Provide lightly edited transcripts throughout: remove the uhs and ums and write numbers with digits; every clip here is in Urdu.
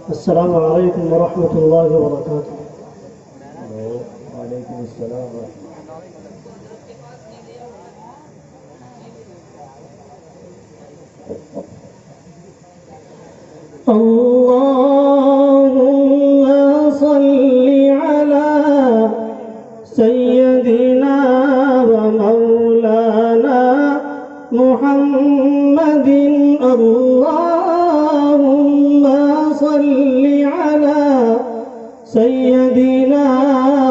السلام علیکم ورحمۃ اللہ وبرکاتہ۔ وعلیکم السلام اللهم صل على سيدنا ومولانا محمد اللهم صل على سيدنا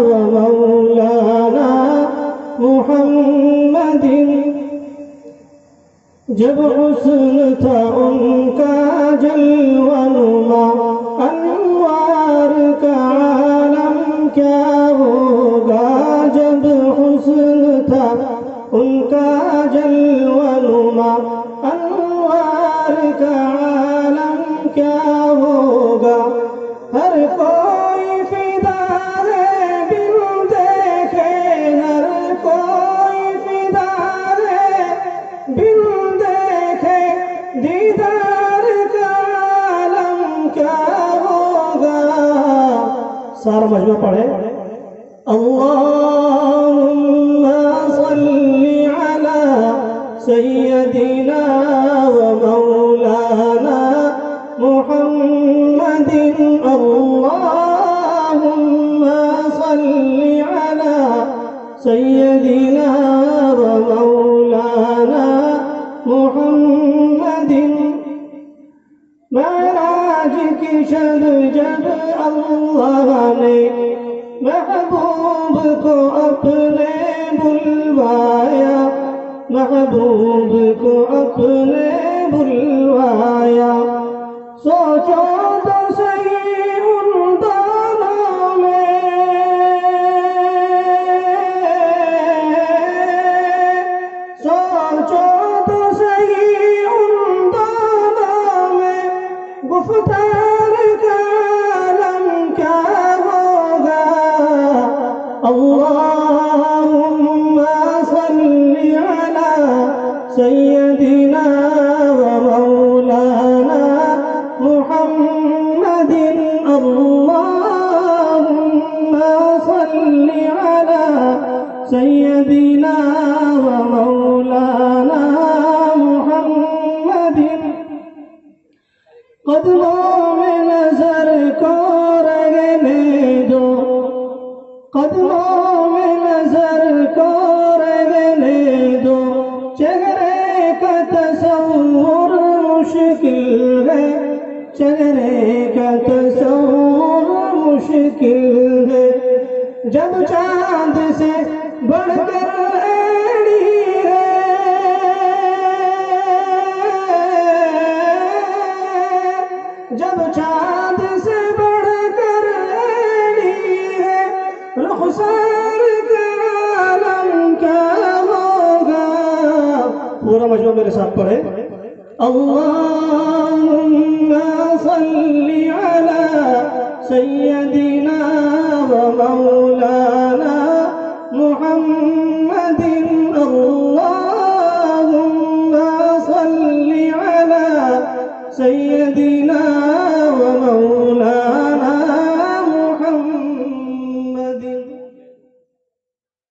ومولانا محمد۔ جب حسن تھا ان کا جلوہ نما، انوار کا عالم کیا ہوگا۔ جب حسن تھا ان کا جلوہ نما، انوار کا عالم کیا ہوگا۔ ہر کوئی فدا ہے بن دیکھے، ہر کوئی فدا ہے بن دیکھے، دیدار کا عالم کیا ہوگا۔ سارا مجمع پڑھے۔ اللہم صل علی سیدنا ومولانا محمد، اللہم صل علی سیدنا ومولانا محمد۔ معراج کی شب جب اللہ نے محبوب کو اپنے بلوایا، محبوب کو اپنے بلوایا، سوچو تو صحیح ان دونوں میں، سوچو تو صحیح ان دونوں میں، گفتار کا عالم کیا ہوگا۔ اللہم صل علی سیدنا ومولانا محمد، اللہم صل علی سیدنا ومولانا محمد۔ قدموں میں نظر کو رہنے دو، قدموں میں نظر کو رہنے دو، چہرے کا تصور مشکل ہے، چہرے کا تصور مشکل ہے۔ جب چاند سے بڑھ کر ایڑی ہے، جب چاند سے بڑھ کر ایڑی ہے، رخسار کا عالم کیا ہوگا۔ پورا مجموعہ میرے ساتھ پڑھے۔ اللہم صل علی سیدنا ومولانا محمد، اللہم صل علی سیدنا